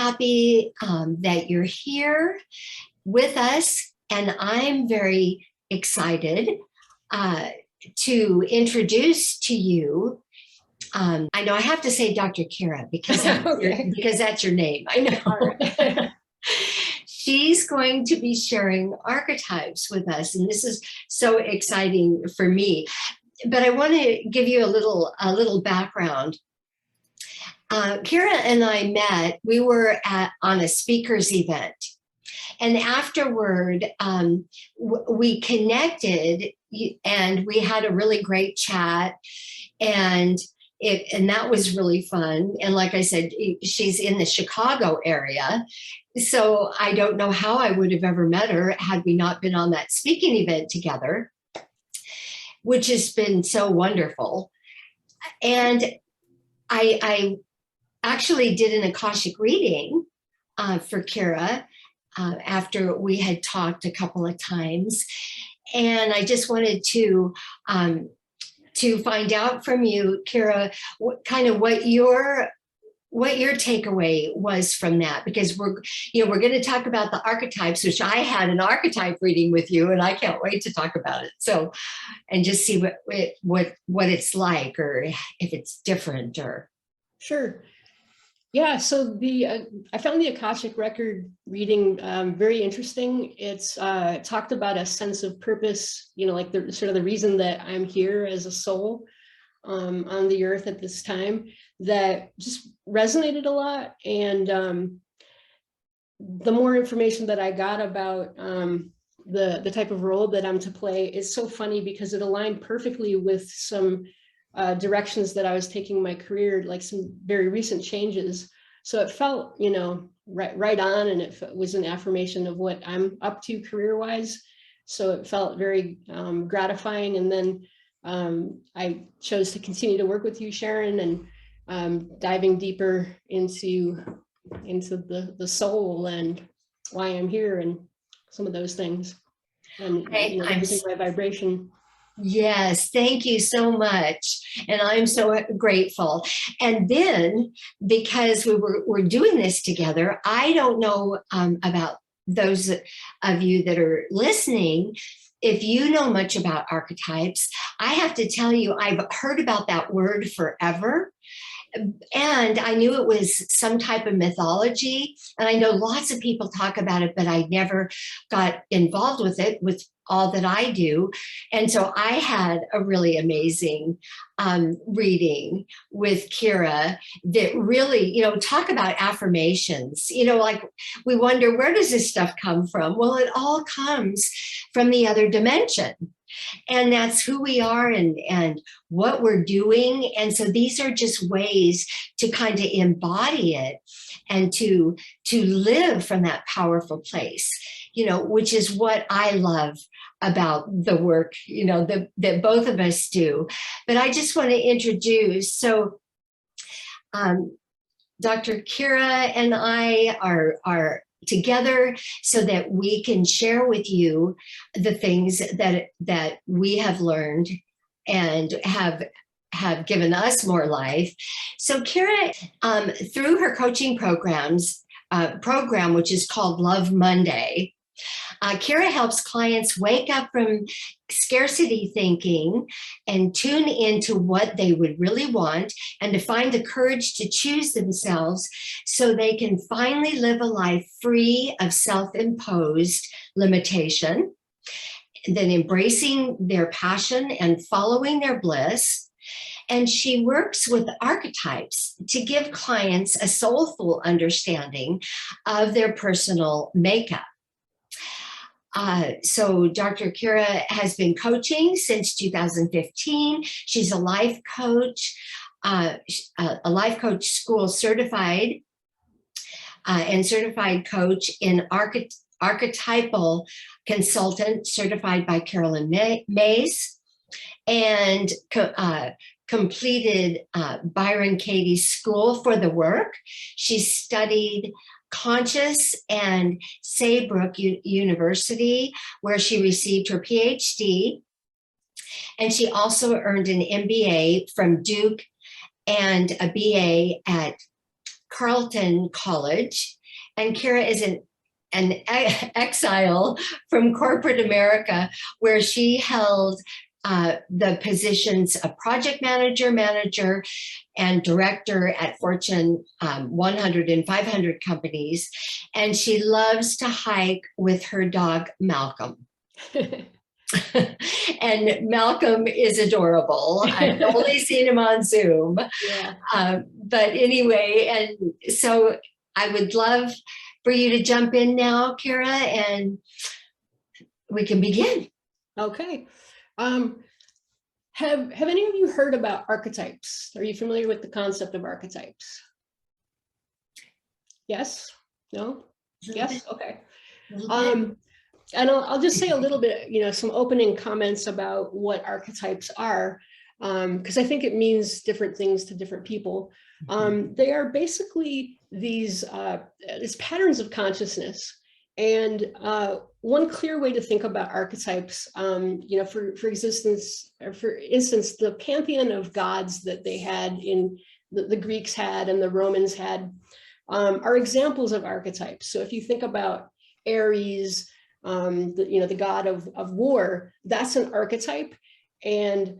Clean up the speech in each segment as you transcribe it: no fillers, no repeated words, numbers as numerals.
happy that you're here with us, and I'm very excited to introduce to you. I know I have to say Dr. Kira because Okay. because that's your name. I know. She's going to be sharing archetypes with us, and this is so exciting for me. But I want to give you a little background. Kira and I met. We were on a speakers event, and afterward, we connected, and we had a really great chat, and that was really fun. And like I said, she's in the Chicago area. So I don't know how I would have ever met her had we not been on that speaking event together, which has been so wonderful. And I actually did an Akashic reading for Kira after we had talked a couple of times. And I just wanted to find out from you, Kira, what your takeaway was from that, because we're going to talk about the archetypes, which I had an archetype reading with you, and I can't wait to talk about it. So, and just see what it's like, or if it's different, or. Sure. Yeah. So I found the Akashic record reading very interesting. It's talked about a sense of purpose, like the sort of the reason that I'm here as a soul on the earth at this time, that just resonated a lot. And the more information that I got about the type of role that I'm to play is so funny, because it aligned perfectly with some directions that I was taking my career, like some very recent changes. So it felt, right on, and it was an affirmation of what I'm up to career-wise. So it felt very gratifying. And then I chose to continue to work with you, Sharon, and diving deeper into the soul and why I'm here, and some of those things, and raising my vibration. Yes, thank you so much. And I'm so grateful. And then, because we're doing this together, I don't know about those of you that are listening, if you know much about archetypes. I have to tell you, I've heard about that word forever. And I knew it was some type of mythology. And I know lots of people talk about it, but I never got involved with it with all that I do. And so I had a really amazing reading with Kira that really, talk about affirmations, like we wonder, where does this stuff come from? Well, it all comes from the other dimension. And that's who we are and what we're doing. And so these are just ways to kind of embody it and to live from that powerful place, which is what I love about the work, that both of us do. But I just want to introduce, so Dr. Kira and I are together so that we can share with you the things that we have learned and have given us more life. So Kira, through her coaching program, which is called Love Monday, Kira helps clients wake up from scarcity thinking and tune into what they would really want, and to find the courage to choose themselves so they can finally live a life free of self-imposed limitation, and then embracing their passion and following their bliss. And she works with archetypes to give clients a soulful understanding of their personal makeup. So Dr. Kira has been coaching since 2015. She's a life coach, a life coach school certified, and certified coach in archetypal consultant, certified by Caroline Myss, and completed Byron Katie's School for the Work. She studied Conscious and Saybrook University, where she received her Ph.D. And she also earned an MBA from Duke and a BA at Carleton College, and Kara is an exile from corporate America, where she held the positions of project manager, and director at Fortune 100 and 500 companies. And she loves to hike with her dog, Malcolm. And Malcolm is adorable. I've only seen him on Zoom. Yeah. But anyway, and so I would love for you to jump in now, Kara, and we can begin. Okay. Have any of you heard about archetypes? Are you familiar with the concept of archetypes? Yes? No? Yes? Okay. And I'll just say a little bit, some opening comments about what archetypes are, because I think it means different things to different people. They are basically these patterns of consciousness. And one clear way to think about archetypes, for instance, the pantheon of gods that they had in the Greeks had and the Romans had are examples of archetypes. So if you think about Ares, the god of war, that's an archetype. And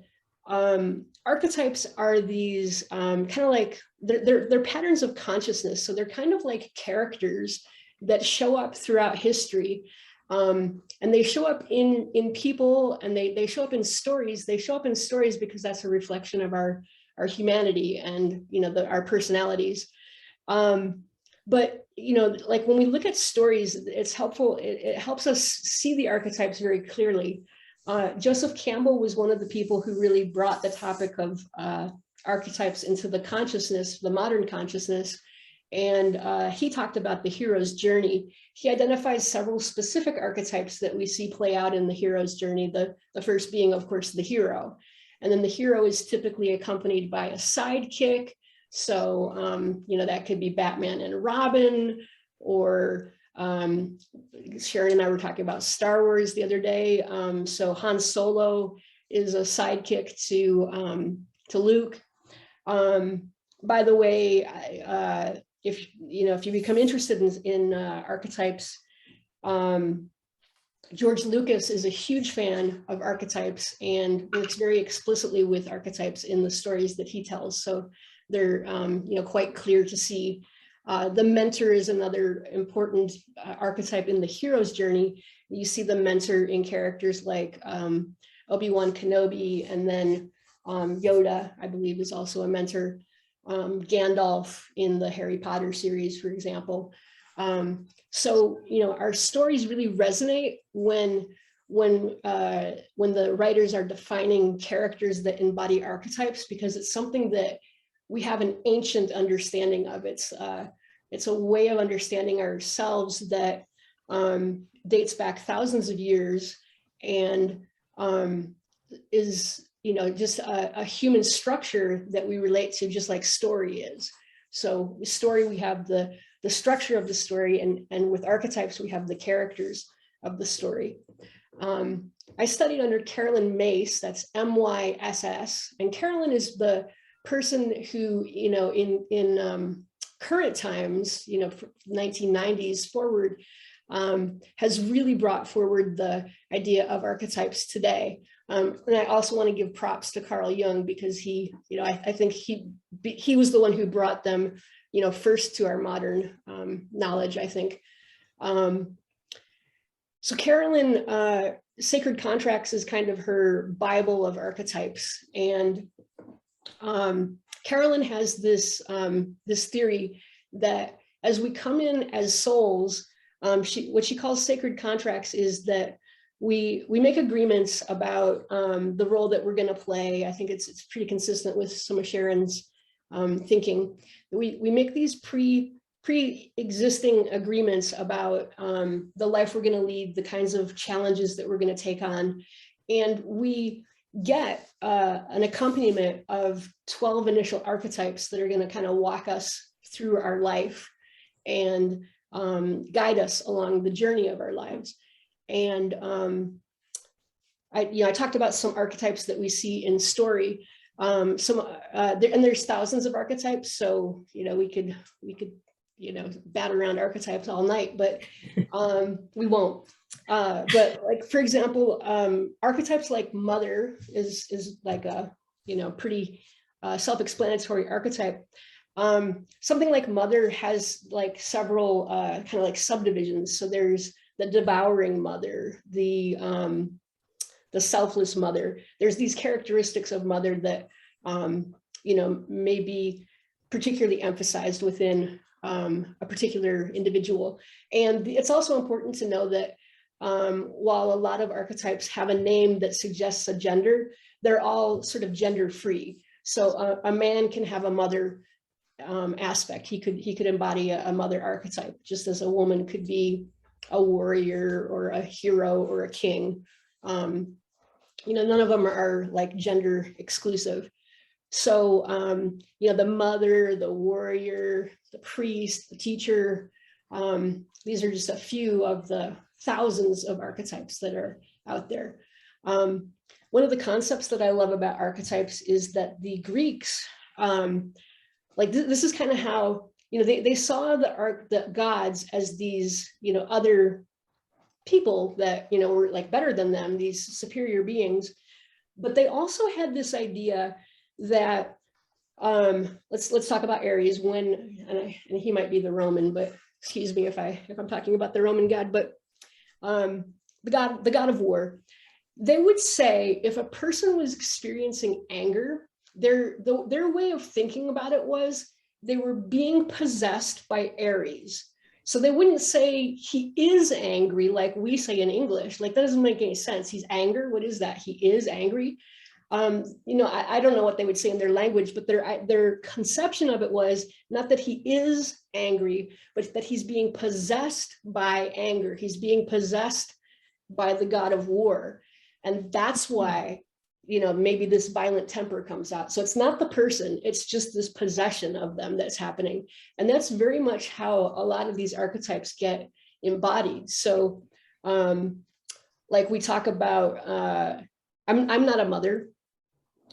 archetypes are these kind of like, they're patterns of consciousness. So they're kind of like characters that show up throughout history. And they show up in people, and they show up in stories. They show up in stories because that's a reflection of our humanity and, our personalities. But, like when we look at stories, it's helpful. It helps us see the archetypes very clearly. Joseph Campbell was one of the people who really brought the topic of archetypes into the consciousness, the modern consciousness. And he talked about the hero's journey. He identifies several specific archetypes that we see play out in the hero's journey, the first being, of course, the hero. And then the hero is typically accompanied by a sidekick. So, that could be Batman and Robin, or Sharon and I were talking about Star Wars the other day. So Han Solo is a sidekick to Luke. By the way, if you become interested in archetypes, George Lucas is a huge fan of archetypes and works very explicitly with archetypes in the stories that he tells. So they're quite clear to see. The mentor is another important archetype in the hero's journey. You see the mentor in characters like Obi-Wan Kenobi, and then Yoda, I believe, is also a mentor. Gandalf in the Harry Potter series, for example. So our stories really resonate when the writers are defining characters that embody archetypes, because it's something that we have an ancient understanding of. It's a way of understanding ourselves that dates back thousands of years, and is just a human structure that we relate to, just like story is. So story, we have the structure of the story, and with archetypes, we have the characters of the story. I studied under Caroline Myss, that's M-Y-S-S, and Caroline is the person who, in current times, 1990s forward, has really brought forward the idea of archetypes today. And I also want to give props to Carl Jung, because he, I think he was the one who brought them, first to our modern knowledge, I think. So Caroline, Sacred Contracts is kind of her Bible of archetypes. And Caroline has this theory that as we come in as souls, what she calls sacred contracts is that we make agreements about the role that we're going to play. I think it's pretty consistent with some of Sharon's thinking. We make these pre-existing agreements about the life we're going to lead, the kinds of challenges that we're going to take on, and we get an accompaniment of 12 initial archetypes that are going to kind of walk us through our life and guide us along the journey of our lives. And I talked about some archetypes that we see in story. And there's thousands of archetypes. So, we could, bat around archetypes all night, but we won't. But like, for example, archetypes like mother is like a, pretty self-explanatory archetype. Something like mother has like several kind of like subdivisions. So there's the devouring mother, the selfless mother. There's these characteristics of mother that, may be particularly emphasized within a particular individual. And it's also important to know that while a lot of archetypes have a name that suggests a gender, they're all sort of gender free. So a man can have a mother aspect. He could embody a mother archetype, just as a woman could be a warrior or a hero or a king. None of them are like gender exclusive. So, the mother, the warrior, the priest, the teacher, these are just a few of the thousands of archetypes that are out there. One of the concepts that I love about archetypes is that the Greeks, this is kind of how, they saw the gods as these, other people that, were like better than them, these superior beings. But they also had this idea that, let's talk about Aries and he might be the Roman, but excuse me if I'm talking about the Roman god, but the god of war. They would say if a person was experiencing anger, their way of thinking about it was they were being possessed by Aries. So they wouldn't say he is angry like we say in English. Like that doesn't make any sense. He's anger. What is that? He is angry. I don't know what they would say in their language, but their conception of it was not that he is angry, but that he's being possessed by anger. He's being possessed by the god of war. And that's why, maybe this violent temper comes out. So it's not the person, it's just this possession of them that's happening. And that's very much how a lot of these archetypes get embodied. So like we talk about, I'm not a mother,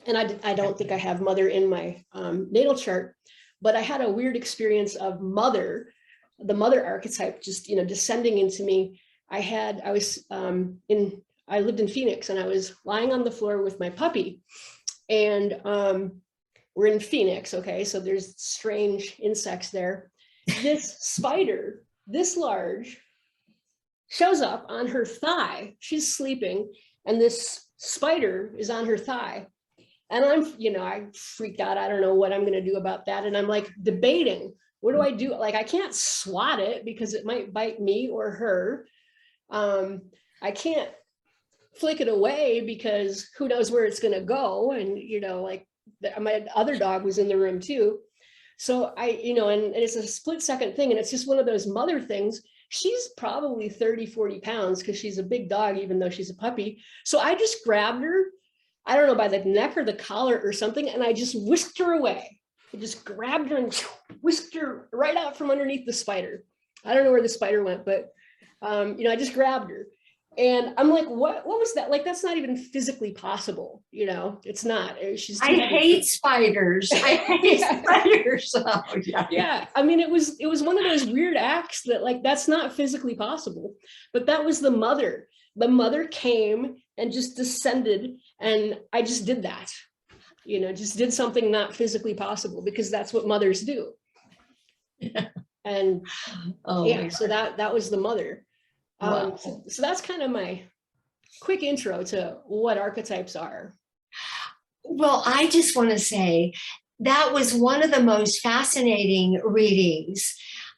and I don't think I have mother in my natal chart, but I had a weird experience of the mother archetype just, descending into me. I lived in Phoenix and I was lying on the floor with my puppy, and we're in Phoenix. Okay. So there's strange insects there. This spider, this large, shows up on her thigh. She's sleeping and this spider is on her thigh. And I freaked out. I don't know what I'm going to do about that. And I'm like debating, what do I do? Like, I can't swat it because it might bite me or her. I can't flick it away because who knows where it's going to go. And, my other dog was in the room too. So and it's a split second thing. And it's just one of those mother things. She's probably 30, 40 pounds because she's a big dog, even though she's a puppy. So I just grabbed her, I don't know, by the neck or the collar or something. And I just whisked her away. I just grabbed her and whisked her right out from underneath the spider. I don't know where the spider went, but, I just grabbed her. And I'm like, what was that? Like, that's not even physically possible. It's not. I hate spiders. I hate spiders. Oh, yeah. Yeah. I mean, it was one of those weird acts that like, that's not physically possible, but that was the mother. The mother came and just descended. And I just did that, just did something not physically possible because that's what mothers do. Yeah. And so that was the mother. Wow. So that's kind of my quick intro to what archetypes are. Well, I just want to say that was one of the most fascinating readings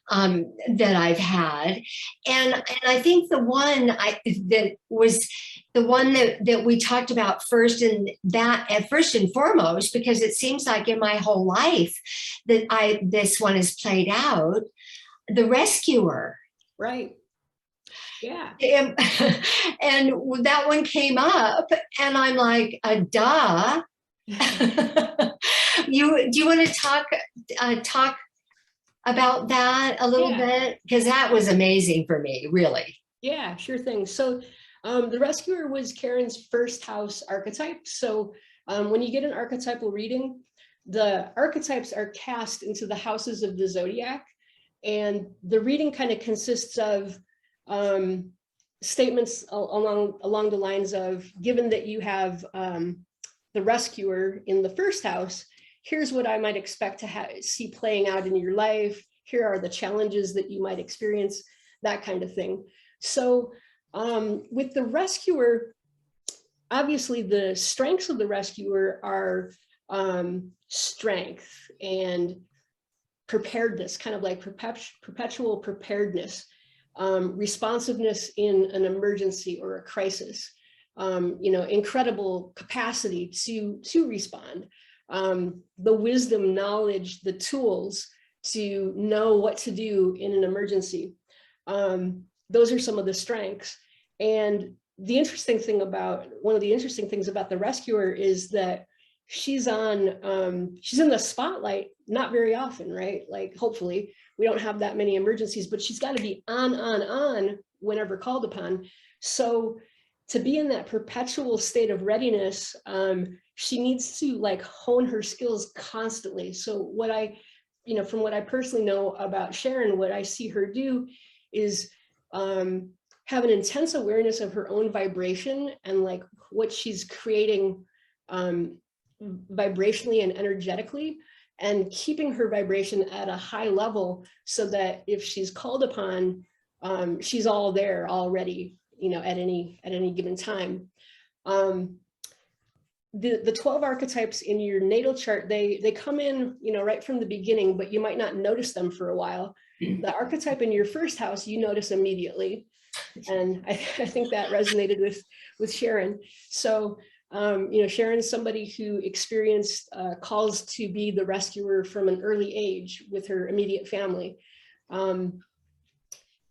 that I've had. And I think the one that was the one that we talked about first and foremost, because it seems like in my whole life that this one is played out, the rescuer. Right. Yeah. And that one came up and I'm like, duh. Do you want to talk about that a little bit? Because that was amazing for me, really. Yeah, sure thing. So the rescuer was Karen's first house archetype. So When you get an archetypal reading, the archetypes are cast into the houses of the zodiac, and the reading kind of consists of statements along the lines of, given that you have the rescuer in the first house, here's what I might expect to see playing out in your life. Here are the challenges that you might experience, that kind of thing. So with the rescuer, obviously the strengths of the rescuer are strength and preparedness, kind of like perpetual preparedness, responsiveness in an emergency or a crisis, incredible capacity to respond, the wisdom, knowledge, the tools to know what to do in an emergency. Those are some of the strengths. And the interesting thing about, one of the interesting things about the rescuer is that she's in the spotlight not very often, right? Like, hopefully we don't have that many emergencies, but she's got to be on whenever called upon. So to be in that perpetual state of readiness, she needs to like hone her skills constantly. So what from what I personally know about Sharon, what I see her do is have an intense awareness of her own vibration and like what she's creating vibrationally and energetically, and keeping her vibration at a high level so that if she's called upon, she's all there already, at any given time. The 12 archetypes in your natal chart, they come in, right from the beginning, but you might not notice them for a while. The archetype in your first house, you notice immediately. And I think that resonated with Sharon. So, Sharon's somebody who experienced calls to be the rescuer from an early age with her immediate family. Now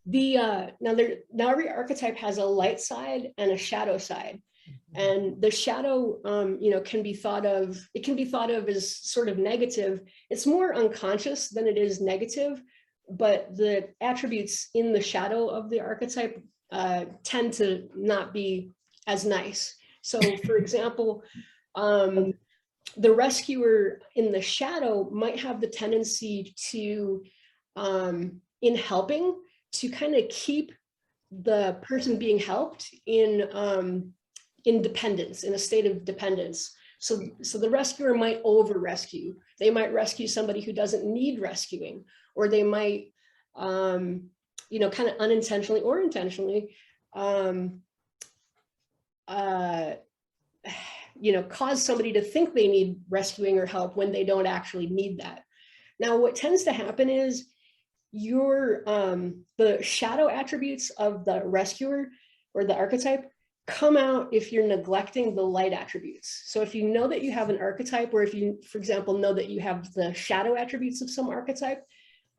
every archetype has a light side and a shadow side. And the shadow, can be thought of as sort of negative. It's more unconscious than it is negative, but the attributes in the shadow of the archetype tend to not be as nice. So for example, the rescuer in the shadow might have the tendency to, in helping, to kind of keep the person being helped in dependence, in a state of dependence. So the rescuer might over rescue. They might rescue somebody who doesn't need rescuing, or they might, kind of unintentionally or intentionally, cause somebody to think they need rescuing or help when they don't actually need that. Now, what tends to happen is the shadow attributes of the rescuer or the archetype come out if you're neglecting the light attributes. So if you know that you have an archetype, or if you, for example, know that you have the shadow attributes of some archetype,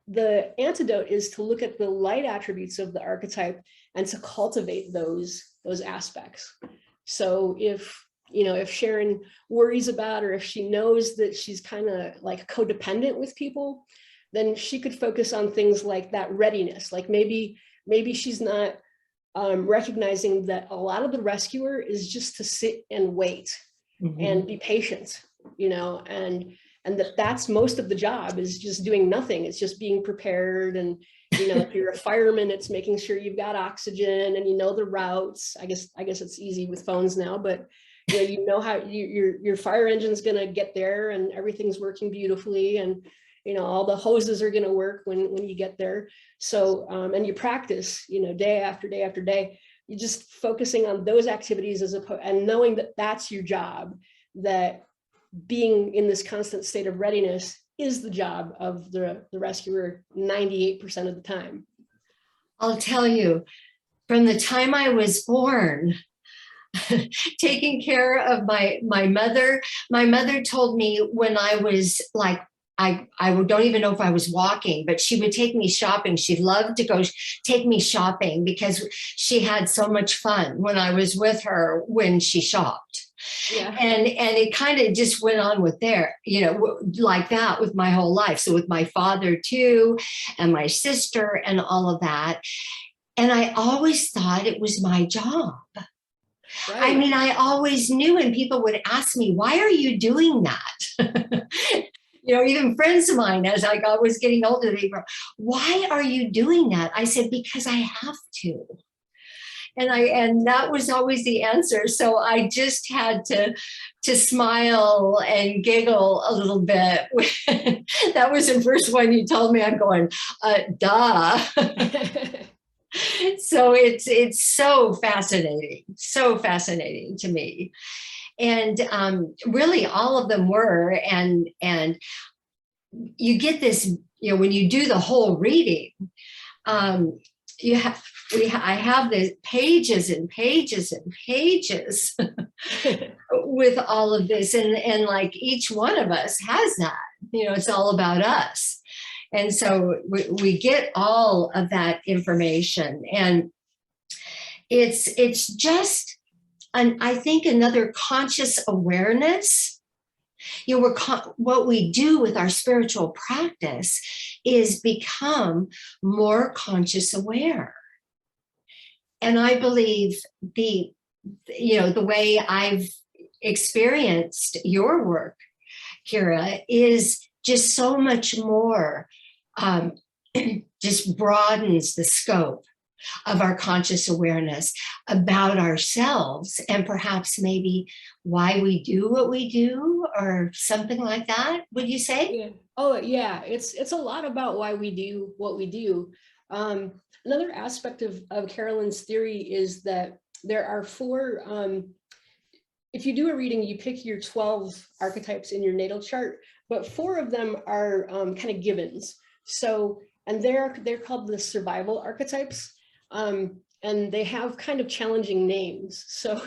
the antidote is to look at the light attributes of the archetype and to cultivate those aspects. So if Sharon worries about, or if she knows that she's kind of like codependent with people, then she could focus on things like that readiness. Like maybe she's not recognizing that a lot of the rescuer is just to sit and wait and be patient, and that's most of the job, is just doing nothing. It's just being prepared. And, if you're a fireman, it's making sure you've got oxygen and the routes. I guess it's easy with phones now, but how your fire engine's going to get there and everything's working beautifully. And, all the hoses are going to work when you get there. So, and you practice, day after day after day, you're just focusing on those activities and knowing that that's your job, that being in this constant state of readiness is the job of the rescuer 98% of the time. I'll tell you, from the time I was born, taking care of my mother told me when I was like, I don't even know if I was walking, but she would take me shopping. She loved to go take me shopping because she had so much fun when I was with her when she shopped. Yeah. And it kind of just went on with like that with my whole life. So with my father too, and my sister and all of that. And I always thought it was my job. Right. I mean, I always knew, and people would ask me, why are you doing that? Even friends of mine, as I was getting older, they were, why are you doing that? I said, because I have to. And that was always the answer. So I just had to smile and giggle a little bit. That was the first one you told me. I'm going, duh. So it's so fascinating to me. And really all of them were, and you get this, when you do the whole reading, I have the pages and pages and pages with all of this, and like each one of us has that, it's all about us. And so we get all of that information, and it's just I think another conscious awareness. What we do with our spiritual practice is become more conscious aware. And I believe the way I've experienced your work, Kira, is just so much more, just broadens the scope of our conscious awareness about ourselves, and perhaps maybe why we do what we do, or something like that. Would you say? Yeah. Oh yeah, it's a lot about why we do what we do. Another aspect of Caroline's theory is that there are 4, if you do a reading, you pick your 12 archetypes in your natal chart, but 4 of them are kind of givens. So, and they're called the survival archetypes. And they have kind of challenging names. So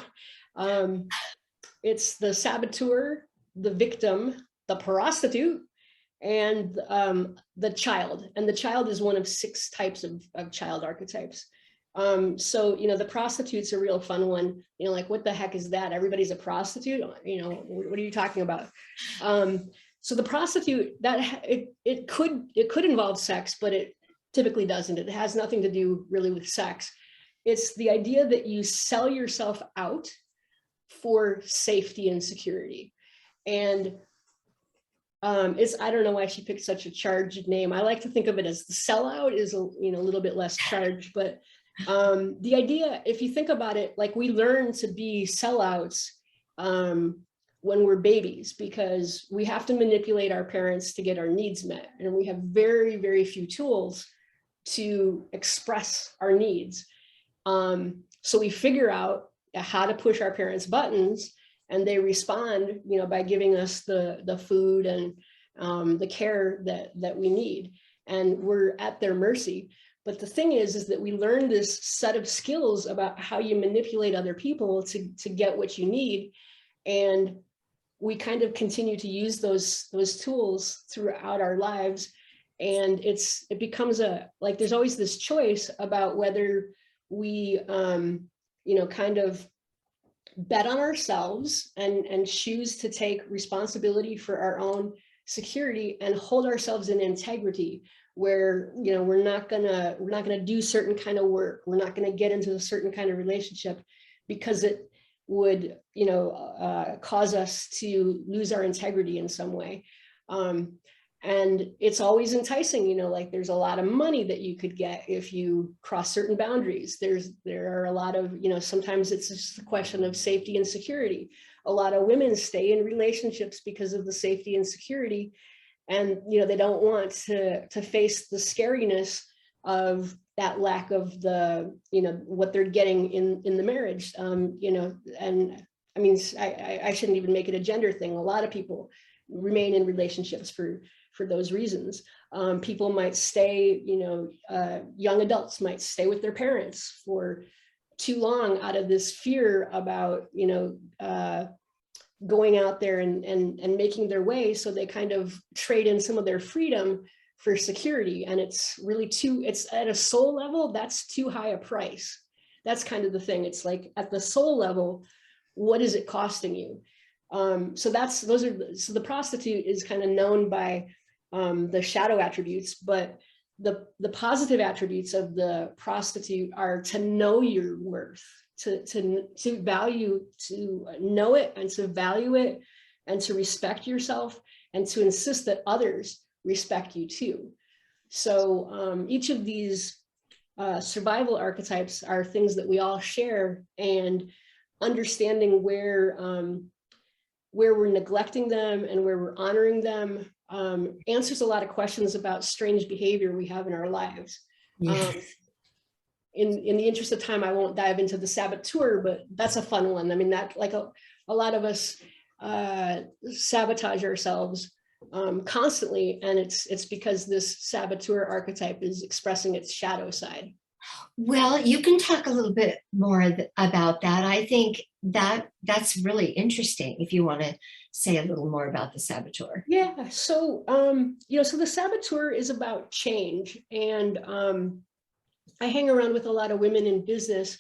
it's the saboteur, the victim, the prostitute, and the child. And the child is one of 6 types of child archetypes. So, the prostitute's a real fun one. Like, what the heck is that? Everybody's a prostitute? What are you talking about? So the prostitute, that it could involve sex, but it typically doesn't. It has nothing to do really with sex. It's the idea that you sell yourself out for safety and security. And I don't know why she picked such a charged name. I like to think of it as the sellout is a little bit less charged, but the idea, if you think about it, like, we learn to be sellouts when we're babies, because we have to manipulate our parents to get our needs met. And we have very, very few tools to express our needs. So we figure out how to push our parents' buttons, and they respond, by giving us the food and the care that we need, and we're at their mercy. But the thing is that we learn this set of skills about how you manipulate other people to get what you need, and we kind of continue to use those tools throughout our lives. And it becomes there's always this choice about whether we kind of bet on ourselves and choose to take responsibility for our own security and hold ourselves in integrity, where we're not gonna do certain kind of work, we're not gonna get into a certain kind of relationship because it would cause us to lose our integrity in some way. And it's always enticing, like, there's a lot of money that you could get if you cross certain boundaries. There are a lot of, sometimes it's just a question of safety and security. A lot of women stay in relationships because of the safety and security. And, they don't want to face the scariness of that lack of the, what they're getting in the marriage, and I mean, I shouldn't even make it a gender thing. A lot of people remain in relationships for those reasons. People might stay, young adults might stay with their parents for too long out of this fear about, going out there and making their way. So they kind of trade in some of their freedom for security. And it's really it's at a soul level, that's too high a price. That's kind of the thing. It's like, at the soul level, what is it costing you? So the prostitute is kind of known by the shadow attributes, but the positive attributes of the prostitute are to know your worth, to value, to know it and to value it and to respect yourself and to insist that others respect you too. So each of these survival archetypes are things that we all share, and understanding where we're neglecting them and where we're honoring them answers a lot of questions about strange behavior we have in our lives. Yes. In the interest of time, I won't dive into the saboteur, but that's a fun one. I mean, that like a lot of us sabotage ourselves constantly, and it's because this saboteur archetype is expressing its shadow side. Well, you can talk a little bit more about that. I think that's really interesting if you want to say a little more about the saboteur. Yeah, so so the saboteur is about change, and I hang around with a lot of women in business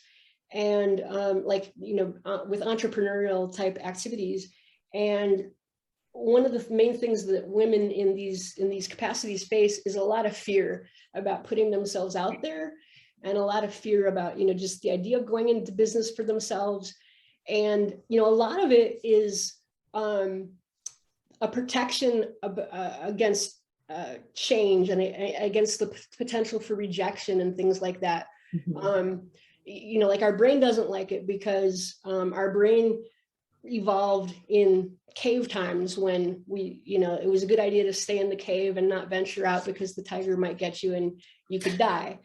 and with entrepreneurial type activities. And one of the main things that women in these capacities face is a lot of fear about putting themselves out there, and a lot of fear about, just the idea of going into business for themselves. And, a lot of it is a protection against change and against the potential for rejection and things like that. Mm-hmm. Like our brain doesn't like it because our brain evolved in cave times when it was a good idea to stay in the cave and not venture out because the tiger might get you and you could die.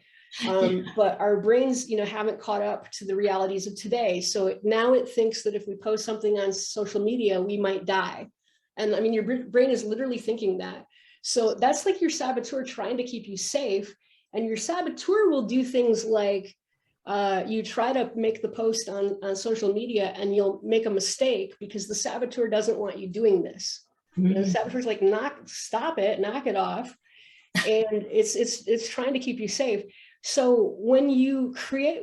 But our brains, haven't caught up to the realities of today. So now it thinks that if we post something on social media, we might die. And I mean, your brain is literally thinking that. So that's like your saboteur trying to keep you safe. And your saboteur will do things like you try to make the post on social media and you'll make a mistake because the saboteur doesn't want you doing this. Mm-hmm. The saboteur's like, stop it, knock it off. And it's trying to keep you safe. So when you create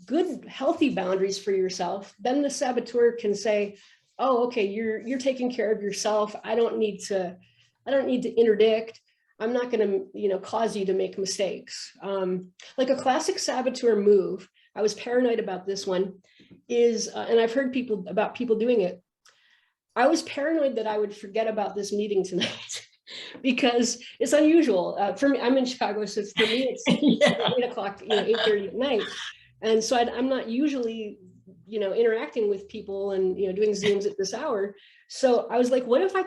good, healthy boundaries for yourself, then the saboteur can say, oh, okay, you're taking care of yourself. I don't need to interdict. I'm not going to, cause you to make mistakes. Like a classic saboteur move, I was paranoid about this one, is, and I've heard people doing it. I was paranoid that I would forget about this meeting tonight because it's unusual. For me, I'm in Chicago, so for me, it's 8 o'clock, 8:30 at night. And so I'm not usually, interacting with people and, doing Zooms at this hour. So I was like, what if I,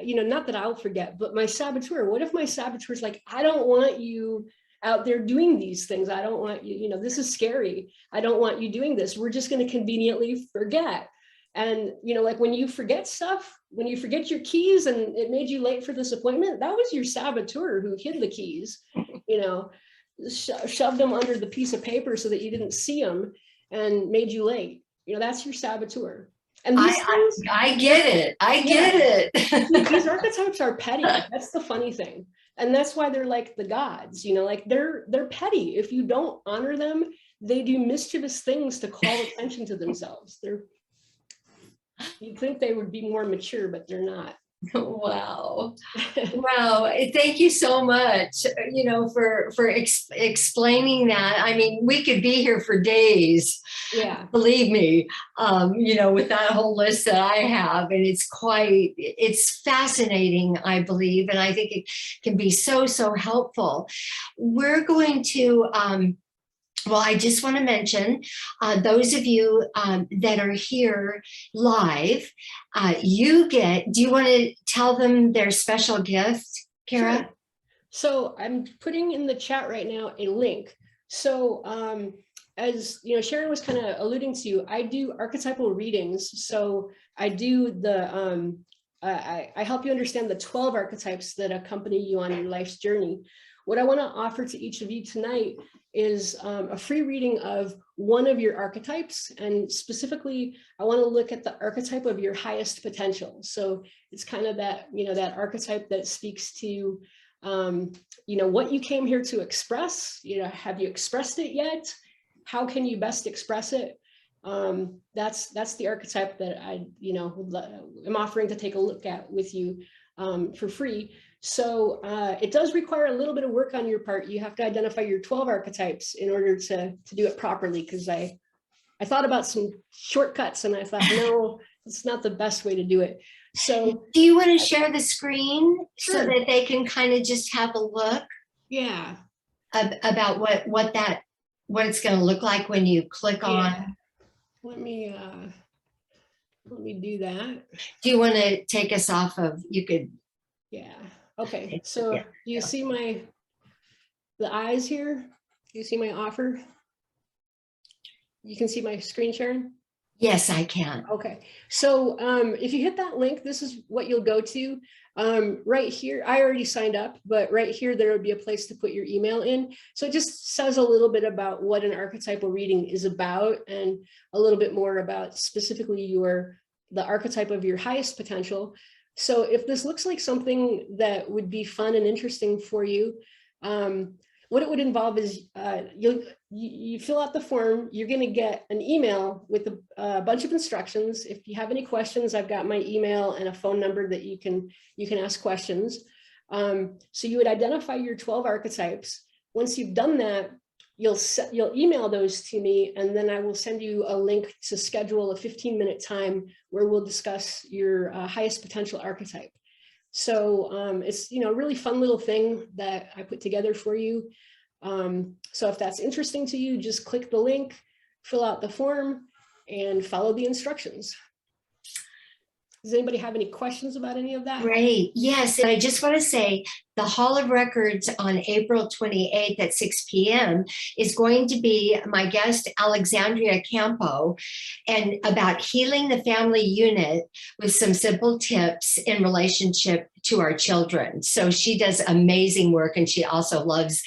not that I'll forget, but my saboteur, what if my saboteur is like, I don't want you out there doing these things. I don't want you, this is scary. I don't want you doing this. We're just going to conveniently forget. And, like when you forget stuff, when you forget your keys and it made you late for this appointment, that was your saboteur who hid the keys, shoved them under the piece of paper so that you didn't see them and made you late. That's your saboteur. And these things, I get it. I get it. These archetypes are petty. That's the funny thing. And that's why they're like the gods, like they're petty. If you don't honor them, they do mischievous things to call attention to themselves. You'd think they would be more mature, but they're not. Wow. Wow. Thank you so much, for explaining that. I mean, we could be here for days. Yeah. Believe me, with that whole list that I have, and it's fascinating, I believe, and I think it can be so, so helpful. We're going to, well, I just want to mention, those of you that are here live, do you want to tell them their special gift, Kara? Sure. So I'm putting in the chat right now a link. So as Sharon was kind of alluding to, I do archetypal readings. So I do I help you understand the 12 archetypes that accompany you on your life's journey. What I want to offer to each of you tonight is a free reading of one of your archetypes. And specifically, I want to look at the archetype of your highest potential. So it's kind of that, that archetype that speaks to, what you came here to express. Have you expressed it yet? How can you best express it? That's the archetype that I, am offering to take a look at with you for free. So it does require a little bit of work on your part. You have to identify your 12 archetypes in order to do it properly, because I I thought about some shortcuts and I thought, no, it's not the best way to do it. So do you want to share the screen so Sure. that they can kind of just have a look Yeah. about what it's going to look like when you click on? Let me do that. Do you want to take us off of, you could. Yeah. Okay. So Yeah. do you see the eyes here? Do you see my offer? You can see my screen, Sharon? Yes, I can. Okay. So if you hit that link, this is what you'll go to. Right here, I already signed up, but right here, there would be a place to put your email in. So it just says a little bit about what an archetypal reading is about and a little bit more about specifically the archetype of your highest potential. So if this looks like something that would be fun and interesting for you, what it would involve is you fill out the form, you're going to get an email with a bunch of instructions. If you have any questions, I've got my email and a phone number that you can ask questions. So you would identify your 12 archetypes. Once you've done that, you'll email those to me, and then I will send you a link to schedule a 15-minute time where we'll discuss your highest potential archetype. So it's, a really fun little thing that I put together for you. So if that's interesting to you, just click the link, fill out the form, and follow the instructions. Does anybody have any questions about any of that? Great. Yes. And I just want to say the Hall of Records on April 28th at 6 p.m. is going to be my guest, Alexandria Campo, and about healing the family unit with some simple tips in relationship to our children. So she does amazing work, and she also loves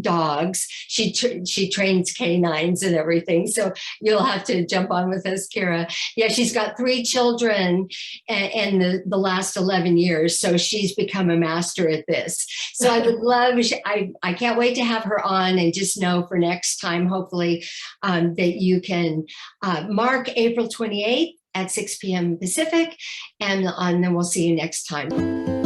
dogs. She trains canines and everything. So you'll have to jump on with us, Kira. Yeah, she's got 3 children in the last 11 years. So she's become a master at this. So I would love, I can't wait to have her on, and just know for next time, hopefully, that you can mark April 28th at 6 p.m. Pacific, and then we'll see you next time.